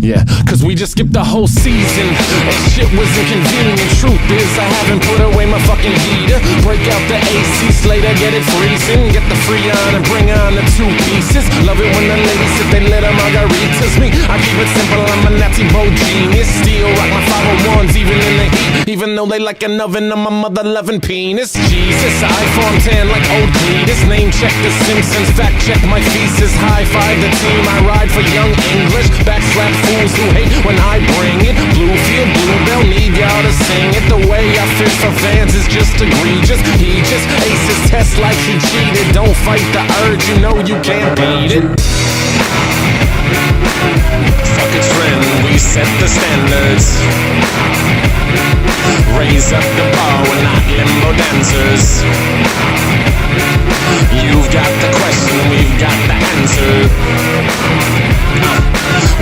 Yeah, cause we just skipped the whole season and shit was inconvenient. Truth is, I haven't put away my fucking heater. Break out the AC Slater, get it freezing. Get the Freon and bring on the 2 pieces. Love it when the ladies sip they little margaritas. Me, I keep it simple, I'm a Nazi bow genius. Still rock my 501s even in the heat, even though they like an oven on my mother loving penis. Jesus, I form 10 like old Cletus. Name check the Simpsons, fact check my thesis. High five the team, I ride for young English. Backslap fools who hate when I bring it. Bluefield, Bluebell, need y'all to sing it. The way I fish for fans is just egregious. He just aces tests like he cheated. Don't fight the urge, you know you can't beat it. Fuck a trend, we set the standards. Raise up the bar, we're not limbo dancers. You've got the question, we've got the answer.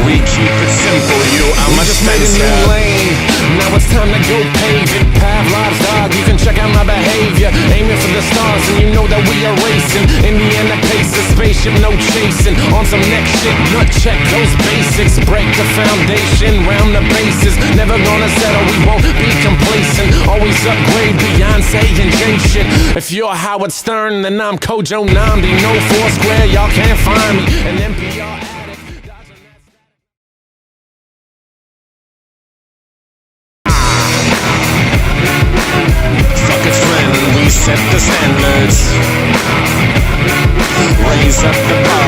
We keep it simple, I'm a just made a new lane. Now it's time to go pave it. Pavlov's dog, you can check out my behavior. Aiming for the stars and you know that we are racing. Indiana Pacers, spaceship, no chasing. On some next shit, nut check those basics. Break the foundation, round the bases. Never gonna settle, we won't be complacent. Always upgrade Beyonce and J shit. If you're Howard Stern, then I'm Kojo Namdi. No Foursquare, y'all can't find me. An NPR addict. Fuck a trend, we set the standards. Raise up the bar.